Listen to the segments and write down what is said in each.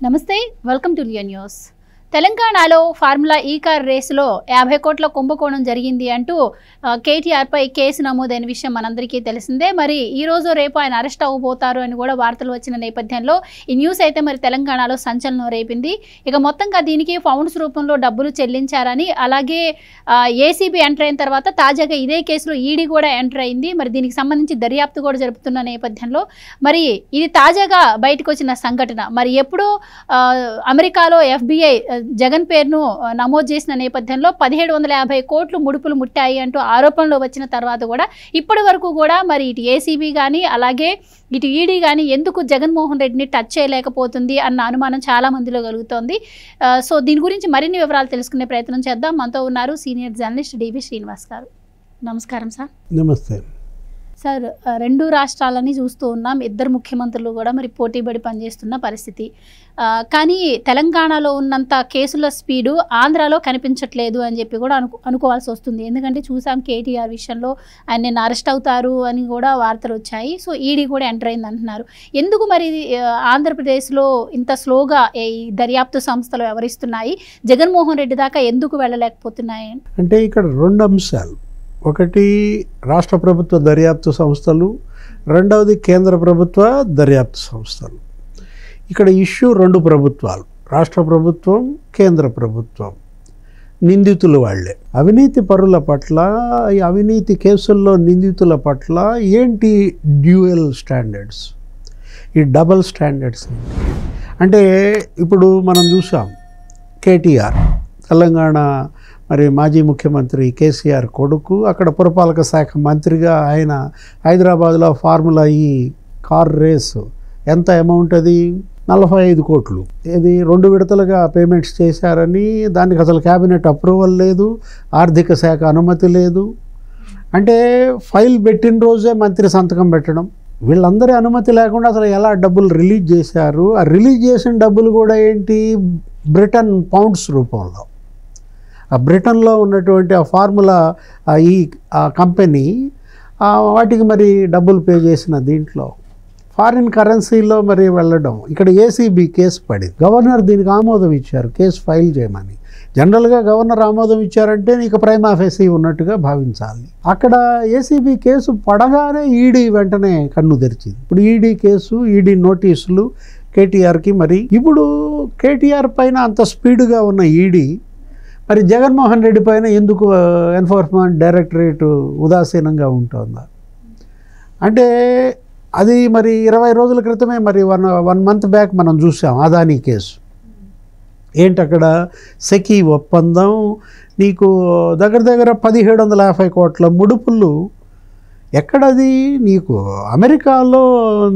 నమస్తే welcome to Leo news. తెలంగాణలో formula ఈ కార్ రేసులో 50 కోట్ల కుంభకోణం జరిగింది అంటూ కేటీఆర్పై కేసు నమోదైన విషయం మనందరికీ తెలిసిందే. మరి ఈ రోజు రేపు ఆయన అరెస్ట్ అవ్వబోతారు అని కూడా వార్తలు వచ్చిన నేపథ్యంలో ఈ న్యూస్ అయితే మరి తెలంగాణలో సంచలనం రేపింది. ఇక మొత్తంగా దీనికి ఫౌండ్స్ రూపంలో డబ్బులు చెల్లించారని, అలాగే ఏసీబీ ఎంటర్ అయిన తర్వాత తాజాగా ఇదే కేసులో ఈడీ కూడా ఎంటర్ అయింది. మరి దీనికి సంబంధించి దర్యాప్తు కూడా జరుపుతున్న నేపథ్యంలో మరి ఇది తాజాగా బయటకు వచ్చిన సంఘటన. మరి ఎప్పుడు అమెరికాలో FBI జగన్ పేరును నమోదు చేసిన నేపథ్యంలో 1750 కోట్లు ముడుపులు ముట్టాయి అంటూ ఆరోపణలు వచ్చిన తర్వాత కూడా ఇప్పటి వరకు కూడా మరి ఇటు ఏసీబీ కానీ అలాగే ఇటు ఈడీ కానీ ఎందుకు జగన్మోహన్ రెడ్డిని టచ్ చేయలేకపోతుంది అన్న అనుమానం చాలా మందిలో కలుగుతోంది. సో దీని గురించి మరిన్ని వివరాలు తెలుసుకునే ప్రయత్నం చేద్దాం. మనతో ఉన్నారు సీనియర్ జర్నలిస్ట్ డివి శ్రీనివాస్ గారు. నమస్కారం సార్. నమస్తే సార్. రెండు రాష్ట్రాలని చూస్తూ ఉన్నాం, ఇద్దరు ముఖ్యమంత్రులు కూడా మరి పోటీపడి పనిచేస్తున్న పరిస్థితి. కానీ తెలంగాణలో ఉన్నంత కేసుల స్పీడు ఆంధ్రాలో కనిపించట్లేదు అని చెప్పి కూడా అనుకోవాల్సి వస్తుంది. ఎందుకంటే చూసాం కేటీఆర్ విషయంలో ఆయన నిన్న అరెస్ట్ అవుతారు అని కూడా వార్తలు వచ్చాయి. సో ఈడీ కూడా ఎంటర్ అయింది అంటున్నారు. ఎందుకు మరి ఆంధ్రప్రదేశ్లో ఇంత స్లోగా ఈ దర్యాప్తు సంస్థలు వ్యవహరిస్తున్నాయి, జగన్మోహన్ రెడ్డి దాకా ఎందుకు వెళ్ళలేకపోతున్నాయి? అంటే ఇక్కడ రెండు అంశాలు. ఒకటి రాష్ట్ర ప్రభుత్వ దర్యాప్తు సంస్థలు, రెండవది కేంద్ర ప్రభుత్వ దర్యాప్తు సంస్థలు. ఇక్కడ ఇష్యూ రెండు ప్రభుత్వాలు, రాష్ట్ర ప్రభుత్వం, కేంద్ర ప్రభుత్వం. నిందితులు వాళ్లే. అవినీతి పరుల పట్ల, ఈ అవినీతి కేసుల్లో నిందితుల పట్ల ఏంటి డ్యూయల్ స్టాండర్డ్స్, ఈ డబల్ స్టాండర్డ్స్ అంటే ఇప్పుడు మనం చూసాం కేటీఆర్ తెలంగాణ మరి మాజీ ముఖ్యమంత్రి కేసీఆర్ కొడుకు, అక్కడ పురపాలక శాఖ మంత్రిగా ఆయన హైదరాబాద్లో ఫార్ములా ఈ కార్ రేసు ఎంత అమౌంట్, అది 45 కోట్లు. ఇది 2 విడతలుగా పేమెంట్స్ చేశారని, దానికి అసలు క్యాబినెట్ అప్రూవల్ లేదు, ఆర్థిక శాఖ అనుమతి లేదు. అంటే ఫైల్ పెట్టిన రోజే మంత్రి సంతకం పెట్టడం, వీళ్ళందరి అనుమతి లేకుండా అసలు ఎలా డబ్బులు రిలీజ్ చేశారు. ఆ రిలీజ్ చేసిన డబ్బులు కూడా ఏంటి, బ్రిటన్ పౌండ్స్ రూపంలో. ఆ బ్రిటన్లో ఉన్నటువంటి ఆ ఫార్ములా ఈ కంపెనీ వాటికి మరి డబ్బులు పే చేసిన దీంట్లో ఫారిన్ కరెన్సీలో మరి వెళ్ళడం. ఇక్కడ ఏసీబీ కేసు పడింది, గవర్నర్ దీనికి ఆమోదం ఇచ్చారు కేసు ఫైల్ చేయమని. జనరల్గా గవర్నర్ ఆమోదం ఇచ్చారంటే నీకు ప్రైమా ఫేసీ ఉన్నట్టుగా భావించాలి. అక్కడ ఏసీబీ కేసు పడగానే ఈడీ వెంటనే కన్ను తెరిచింది. ఇప్పుడు ఈడీ కేసు, ఈడీ నోటీసులు కేటీఆర్కి. మరి ఇప్పుడు కేటీఆర్ పైన అంత స్పీడ్గా ఉన్న ఈడీ మరి జగన్మోహన్ రెడ్డి పైన ఎందుకు ఎన్ఫోర్స్మెంట్ డైరెక్టరేట్ ఉదాసీనంగా ఉంటుందా? అంటే అది మరి 20 రోజుల క్రితమే మరి వన్ మంత్ బ్యాక్ మనం చూసాం అదానీ కేసు. ఏంటి అక్కడ సెకీ ఒప్పందం, నీకు దగ్గర 1750 కోట్ల ముడుపులు. ఎక్కడది? నీకు అమెరికాలో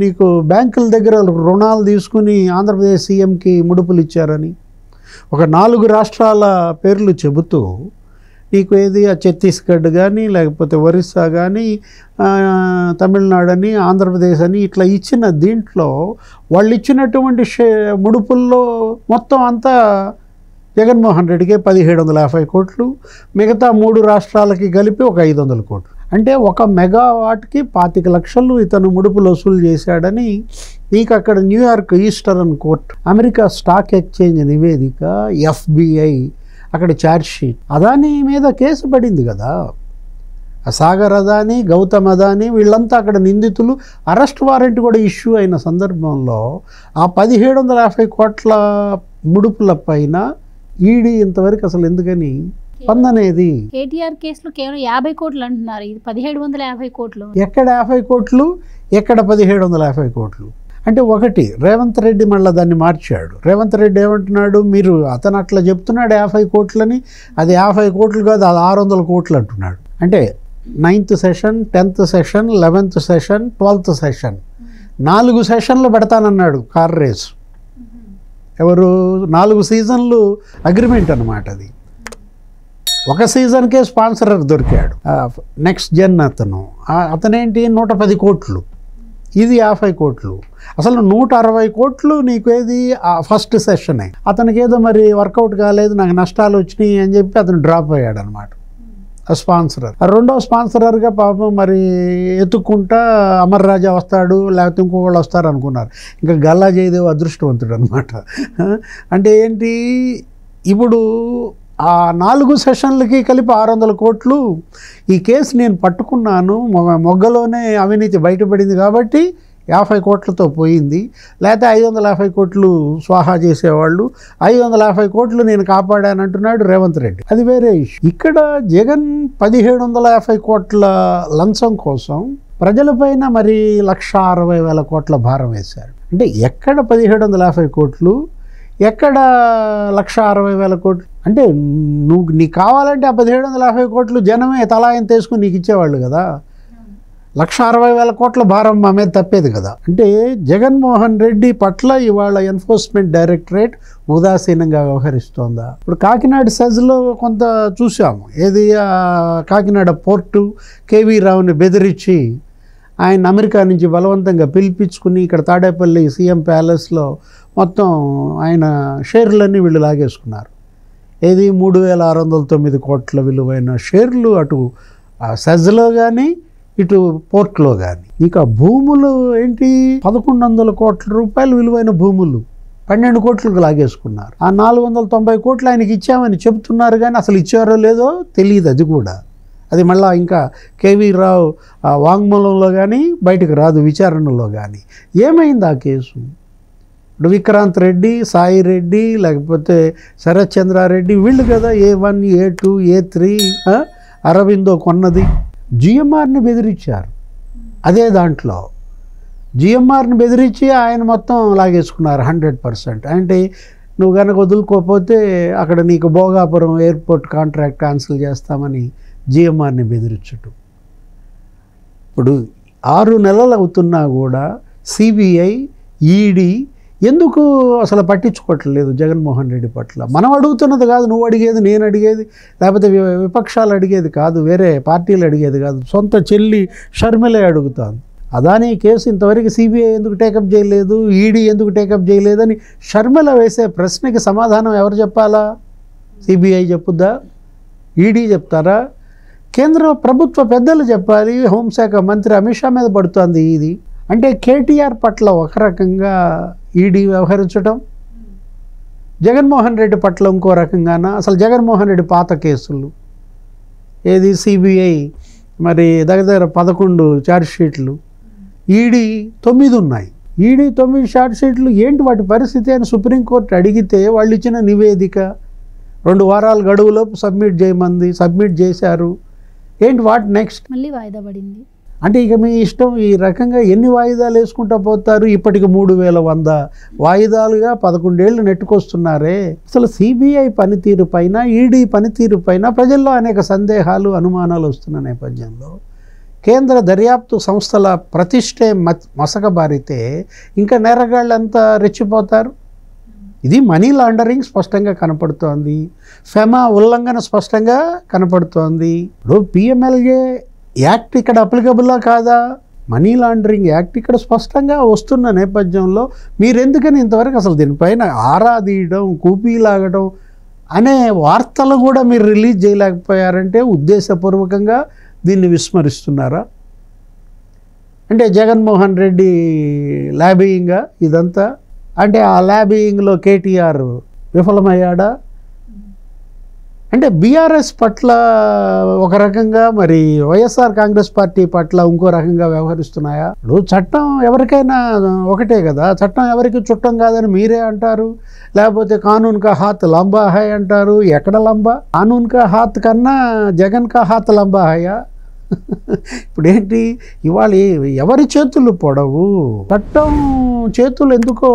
నీకు బ్యాంకుల దగ్గర రుణాలు తీసుకుని ఆంధ్రప్రదేశ్ సీఎంకి ముడుపులు ఇచ్చారని ఒక 4 రాష్ట్రాల పేర్లు చెబుతూ నీకు ఏది ఛత్తీస్గఢ్ కానీ, లేకపోతే ఒరిస్సా కానీ, తమిళనాడు అని, ఆంధ్రప్రదేశ్ అని ఇట్లా ఇచ్చిన దీంట్లో వాళ్ళు ఇచ్చినటువంటి ముడుపుల్లో మొత్తం అంతా జగన్మోహన్ రెడ్డికే 1750 కోట్లు, మిగతా 3 రాష్ట్రాలకి కలిపి ఒక 500 కోట్లు. అంటే 1 మెగావాట్కి 25 లక్షలు ఇతను ముడుపులు వసూలు చేశాడని నీకు అక్కడ New York eastern court, America stock exchange నివేదిక, FBI అక్కడ ఛార్జ్ షీట్. అదానీ మీద కేసు పడింది కదా, సాగర్ అదానీ, గౌతమ్ అదానీ వీళ్ళంతా అక్కడ నిందితులు. అరెస్ట్ వారెంట్ కూడా ఇష్యూ అయిన సందర్భంలో ఆ 1750 కోట్ల ముడుపుల పైన ఈడీ ఇంతవరకు అసలు ఎందుకని పొందనేది? కేటీఆర్ కేసులో కేవలం 50 కోట్లు అంటున్నారు, ఇది 1750 కోట్లు. ఎక్కడ 50 కోట్లు, ఎక్కడ 1750 కోట్లు? అంటే ఒకటి రేవంత్ రెడ్డి మళ్ళీ దాన్ని మార్చాడు. రేవంత్ రెడ్డి ఏమంటున్నాడు, మీరు అతను అట్లా చెప్తున్నాడు 50 కోట్లని, అది 50 కోట్లు కాదు, అది 600 కోట్లు అంటున్నాడు. అంటే 9th session, 10th session, 11th session, 12th session 4 సెషన్లు పెడతానన్నాడు కార్ రేసు. ఎవరు? 4 సీజన్లు అగ్రిమెంట్ అన్నమాట అది. ఒక సీజన్కే స్పాన్సర్ దొరికాడు, నెక్స్ట్ జెన్ అతనేంటి 110 కోట్లు, ఇది 50 కోట్లు. అసలు 160 కోట్లు నీకు ఏది ఫస్ట్ సెషనే. అతనికి ఏదో మరి వర్కౌట్ కాలేదు, నాకు నష్టాలు వచ్చినాయి అని చెప్పి అతను డ్రాప్ అయ్యాడు అనమాట. స్పాన్సరర్. రెండో స్పాన్సరర్గా పాపం మరి ఎత్తుక్కుంటా అమర్ రాజా వస్తాడు, లేకపోతే ఇంకొకళ్ళు వస్తారు అనుకున్నారు. ఇంకా గల్లా జయదేవ్ అదృష్టవంతుడు అనమాట. అంటే ఏంటి, ఇప్పుడు ఆ 4 సెషన్లకి కలిపి 600 కోట్లు. ఈ కేసు నేను పట్టుకున్నాను, మొగ్గలోనే అవినీతి బయటపడింది కాబట్టి 50 కోట్లతో పోయింది. లేకపోతే 550 కోట్లు స్వాహా చేసేవాళ్ళు, 550 కోట్లు నేను కాపాడానంటున్నాడు రేవంత్ రెడ్డి. అది వేరే ఇష్యూ. ఇక్కడ జగన్ 1750 కోట్ల లంచం కోసం ప్రజలపైన మరి 1,60,000 కోట్ల భారం వేశాడు. అంటే ఎక్కడ 1750 కోట్లు, ఎక్కడ 1,60,000 కోట్లు? అంటే నీకు కావాలంటే ఆ 1750 కోట్లు జనమే తలాయం తీసుకుని నీకు ఇచ్చేవాళ్ళు కదా. 1,60,000 కోట్ల భారం మా మీద తప్పేది కదా. అంటే జగన్మోహన్ రెడ్డి పట్ల ఇవాళ ఎన్ఫోర్స్మెంట్ డైరెక్టరేట్ ఉదాసీనంగా వ్యవహరిస్తోందా? ఇప్పుడు కాకినాడ సెజ్లో కొంత చూసాము. ఏది, కాకినాడ పోర్టు కేవీ రావుని బెదిరించి ఆయన అమెరికా నుంచి బలవంతంగా పిలిపించుకుని ఇక్కడ తాడేపల్లి సీఎం ప్యాలెస్లో మొత్తం ఆయన షేర్లన్నీ వీళ్ళు లాగేసుకున్నారు. ఏది 3,609 కోట్ల విలువైన షేర్లు అటు సెజ్లో కానీ ఇటు పోర్ట్లో కానీ. ఇక భూములు ఏంటి, 1,100 కోట్ల రూపాయలు విలువైన భూములు 12 కోట్లకు లాగేసుకున్నారు. ఆ 490 కోట్లు ఆయనకి ఇచ్చామని చెబుతున్నారు, కానీ అసలు ఇచ్చారో లేదో తెలియదు. అది కూడా అది మళ్ళీ ఇంకా కేవీ రావు వాంగ్మూలంలో కానీ బయటకు రాదు, విచారణలో కానీ. ఏమైంది ఆ కేసు? ఇప్పుడు విక్రాంత్ రెడ్డి, సాయి రెడ్డి, లేకపోతే శరత్ చంద్రారెడ్డి వీళ్ళు కదా A1, A2, A3 అరవిందో కొన్నది. జిఎంఆర్ని బెదిరించారు. అదే దాంట్లో జిఎంఆర్ని బెదిరించి ఆయన మొత్తం లాగేసుకున్నారు 100%. అంటే నువ్వు కనుక వదులుకోకపోతే అక్కడ నీకు భోగాపురం ఎయిర్పోర్ట్ కాంట్రాక్ట్ క్యాన్సిల్ చేస్తామని జిఎంఆర్ని బెదిరించటం. ఇప్పుడు 6 నెలలు అవుతున్నా కూడా సిబిఐ, ఈడీ ఎందుకు అసలు పట్టించుకోవట్లేదు జగన్మోహన్ రెడ్డి పట్ల? మనం అడుగుతున్నది కాదు, నువ్వు అడిగేది, నేను అడిగేది, లేకపోతే విపక్షాలు అడిగేది కాదు, వేరే పార్టీలు అడిగేది కాదు, సొంత చెల్లి షర్మిలే అడుగుతాను. అదానీ కేసు ఇంతవరకు సిబిఐ ఎందుకు టేకప్ చేయలేదు, ఈడీ ఎందుకు టేకప్ చేయలేదని షర్మిల వేసే ప్రశ్నకి సమాధానం ఎవరు చెప్పాలా? సిబిఐ చెప్పుద్దా? ఈడీ చెప్తారా? కేంద్ర ప్రభుత్వ పెద్దలు చెప్పాలి. హోంశాఖ మంత్రి అమిత్ షా మీద పడుతోంది ఇది. అంటే కేటీఆర్ పట్ల ఒక రకంగా ఈడీ వ్యవహరించడం, జగన్మోహన్ రెడ్డి పట్ల ఇంకో రకంగాన. అసలు జగన్మోహన్ రెడ్డి పాత కేసులు ఏది, సిబిఐ మరి దగ్గర 11 ఛార్జ్షీట్లు, ఈడీ 9 ఉన్నాయి. ఈడీ 9 ఛార్జ్షీట్లు ఏంటి వాటి పరిస్థితి అని సుప్రీంకోర్టు అడిగితే వాళ్ళు ఇచ్చిన నివేదిక 2 వారాల గడువులోపు సబ్మిట్ చేయమంది, సబ్మిట్ చేశారు. ఏంటి వాట్ నెక్స్ట్? మళ్ళీ వాయిదా పడింది. అంటే ఇక మీ ఇష్టం. ఈ రకంగా ఎన్ని వాయిదాలు వేసుకుంటూ పోతారు? ఇప్పటికి 3,100 వాయిదాలుగా 11 ఏళ్ళు నెట్టుకొస్తున్నారే. అసలు సిబిఐ పనితీరు పైన, ఈడీ పనితీరు పైన ప్రజల్లో అనేక సందేహాలు, అనుమానాలు వస్తున్న నేపథ్యంలో కేంద్ర దర్యాప్తు సంస్థల ప్రతిష్టే మసకబారితే ఇంకా నేరగాళ్ళంతా రెచ్చిపోతారు. ఇది మనీ లాండరింగ్ స్పష్టంగా కనపడుతోంది, ఫెమా ఉల్లంఘన స్పష్టంగా కనపడుతోంది. ఇప్పుడు పిఎంఎల్ఏ యాక్ట్ ఇక్కడ అప్లికబుల్లా కాదా? మనీ లాండరింగ్ యాక్ట్ ఇక్కడ స్పష్టంగా వస్తున్న నేపథ్యంలో మీరెందుకని ఇంతవరకు అసలు దీనిపైన ఆరా తీయడం, కూపీలాగడం అనే వార్తలు కూడా మీరు రిలీజ్ చేయలేకపోయారంటే ఉద్దేశపూర్వకంగా దీన్ని విస్మరిస్తున్నారా? అంటే జగన్మోహన్ రెడ్డి ల్యాబియింగా ఇదంతా? అంటే ఆ ల్యాబియింగ్లో కేటీఆర్ విఫలమయ్యాడా? అంటే బీఆర్ఎస్ పట్ల ఒక రకంగా, మరి వైఎస్ఆర్ కాంగ్రెస్ పార్టీ పట్ల ఇంకో రకంగా వ్యవహరిస్తున్నాయా? ఇప్పుడు చట్టం ఎవరికైనా ఒకటే కదా, చట్టం ఎవరికి చుట్టం కాదని మీరే అంటారు. లేకపోతే కానూన్ కా హాత్ లంబా హై అంటారు. ఎక్కడ లంబా? కానూన్ కా హాత్ కన్నా జగన్ కా హాత్ లంబా హయా? ఇప్పుడు ఏంటి, ఇవాళ ఎవరి చేతులు పొడవు? చట్టం చేతులు ఎందుకో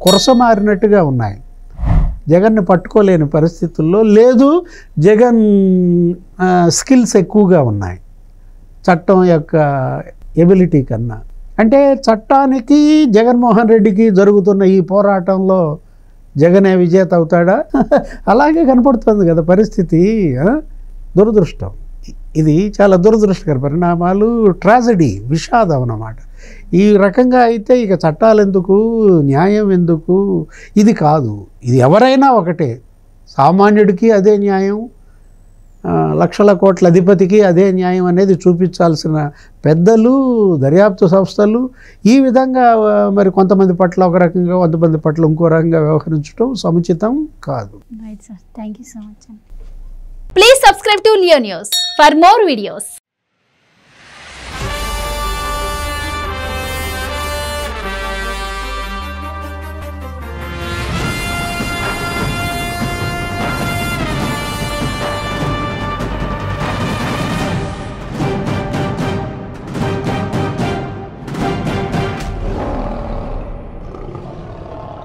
కురసమారినట్టుగా ఉన్నాయి. జగన్ని పట్టుకోలేని పరిస్థితుల్లో లేదు. జగన్ స్కిల్స్ ఎక్కువగా ఉన్నాయి చట్టం యొక్క ఎబిలిటీ కన్నా. అంటే చట్టానికి జగన్మోహన్ రెడ్డికి జరుగుతున్న ఈ పోరాటంలో జగనే విజేత అవుతాడా? అలాగే కనపడుతుంది కదా పరిస్థితి. దురదృష్టం. ఇది చాలా దురదృష్టకర పరిణామాలు, ట్రాజడీ, విషాదం అన్నమాట. ఈ రకంగా అయితే ఇక చట్టాలు ఎందుకు, న్యాయం ఎందుకు? ఇది కాదు, ఇది ఎవరైనా ఒకటే. సామాన్యుడికి అదే న్యాయం, లక్షల కోట్ల అధిపతికి అదే న్యాయం అనేది చూపించాల్సిన పెద్దలు, దర్యాప్తు సంస్థలు ఈ విధంగా మరి కొంతమంది పట్ల ఒక రకంగా, కొంతమంది పట్ల ఇంకో రకంగా వ్యవహరించడం సముచితం కాదు. Right sir, thank you so much. Please subscribe to Leo news for more videos.